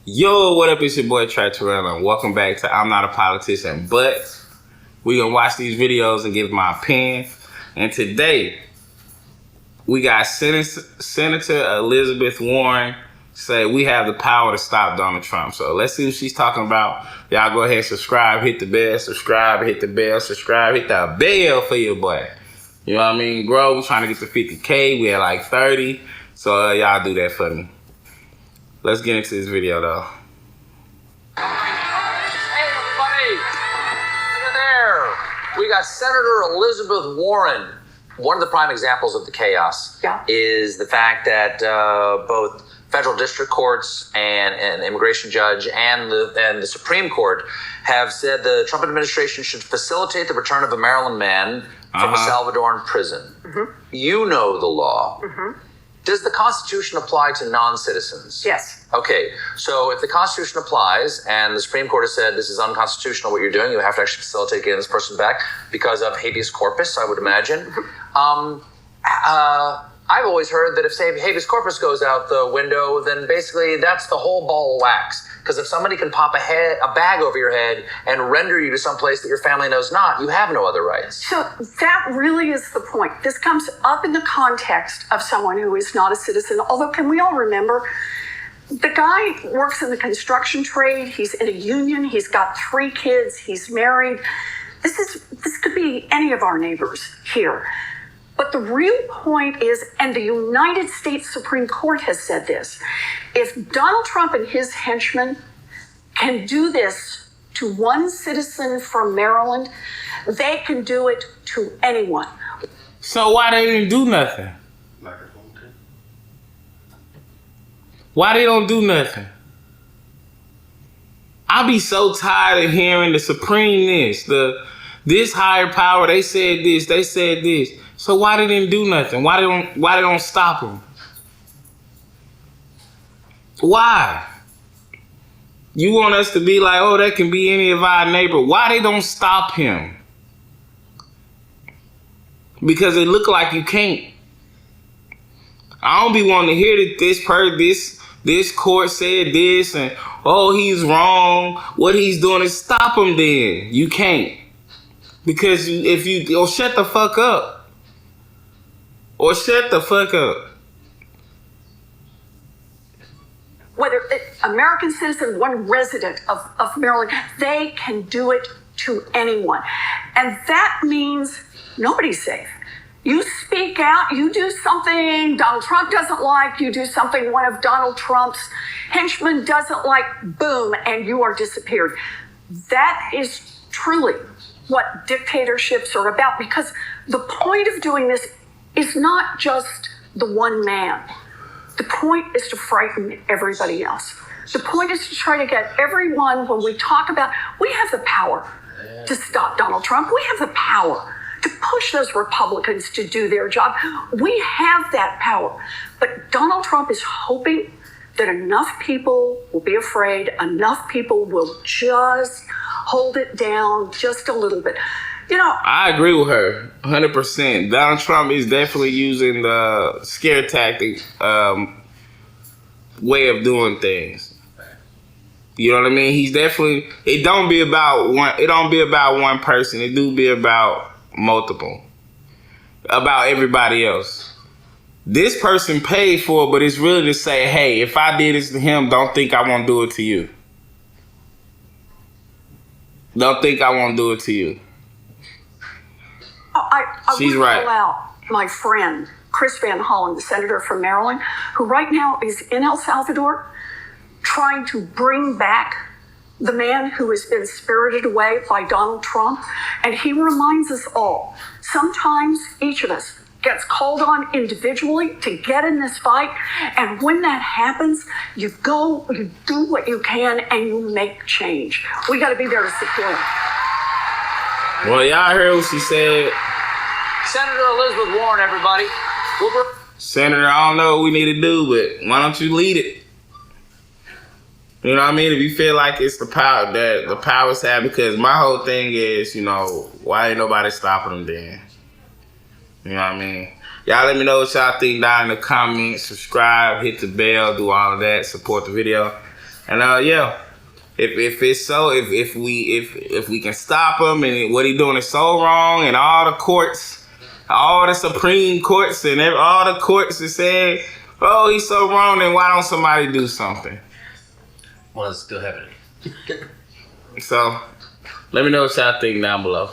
Yo, what up? It's your boy Trapp, and welcome back to I'm Not a Politician, but we gonna watch these videos and give my opinion. And today, we got Senator Elizabeth Warren say we have the power to stop Donald Trump. So let's see what she's talking about. Y'all go ahead, subscribe, hit the bell, subscribe, hit the bell, subscribe, hit the bell for your boy. You know what I mean? Bro, we're trying to get to 50K. We at like 30. So y'all do that for me. Let's get into this video though. Hey everybody, look at there. We got Senator Elizabeth Warren. One of the prime examples of the chaos is the fact that both federal district courts and an immigration judge and the Supreme Court have said the Trump administration should facilitate the return of a Maryland man from a Salvadoran prison. You know the law. Does the Constitution apply to non-citizens? Yes. Okay, so if the Constitution applies and the Supreme Court has said this is unconstitutional what you're doing, you have to actually facilitate getting this person back because of habeas corpus, I would imagine. I've always heard that if, say, habeas corpus goes out the window, then basically that's the whole ball of wax. Because if somebody can pop a bag over your head and render you to some place that your family knows not, you have no other rights. So that really is the point. This comes up in the context of someone who is not a citizen. Although, can we all remember, the guy works in the construction trade. He's in a union. He's got 3 kids. He's married. This could be any of our neighbors here. But the real point is, and the United States Supreme Court has said this, if Donald Trump and his henchmen can do this to one citizen from Maryland, they can do it to anyone. So why they didn't do nothing? Why they don't do nothing? I'll be so tired of hearing the Supreme this higher power, they said this, they said this. So why they didn't do nothing? Why they don't stop him? Why? You want us to be like, oh, that can be any of our neighbor. Why they don't stop him? Because it look like you can't. I don't be wanting to hear that this court said this and oh, he's wrong. What he's doing is stop him then. You can't. Because if you shut the fuck up. Or shut the fuck up. Whether American citizen, one resident of Maryland, they can do it to anyone. And that means nobody's safe. You speak out, you do something Donald Trump doesn't like, you do something one of Donald Trump's henchmen doesn't like, boom, and you are disappeared. That is truly what dictatorships are about, because the point of doing this is not just the one man. The point is to frighten everybody else. The point is to try to get everyone, when we talk about, we have the power to stop Donald Trump. We have the power to push those Republicans to do their job. We have that power. But Donald Trump is hoping that enough people will be afraid, enough people will just hold it down just a little bit. You know, I agree with her 100%. Donald Trump is definitely using the scare tactic way of doing things. You know what I mean? He's definitely, it don't be about one person. It do be about multiple. About everybody else. This person paid for it, but it's really to say, hey, if I did this to him, don't think I won't do it to you. Don't think I won't do it to you. I She's would right. call out my friend, Chris Van Hollen, the senator from Maryland, who right now is in El Salvador trying to bring back the man who has been spirited away by Donald Trump. And he reminds us all, sometimes each of us gets called on individually to get in this fight. And when that happens, you go, you do what you can, and you make change. We got to be there to support him. Well, y'all heard what she said. Senator Elizabeth Warren, everybody. Senator, I don't know what we need to do, but why don't you lead it? You know what I mean? If you feel like it's the power that the powers have, because my whole thing is, you know, why ain't nobody stopping them then? You know what I mean? Y'all let me know what y'all think down in the comments. Subscribe, hit the bell, do all of that. Support the video. And yeah, if it's so, if we can stop him and what he doing is so wrong, and all the courts, all the Supreme Courts and all the courts are saying, oh, he's so wrong, then why don't somebody do something? Well, it's still happening. So, let me know what y'all think down below.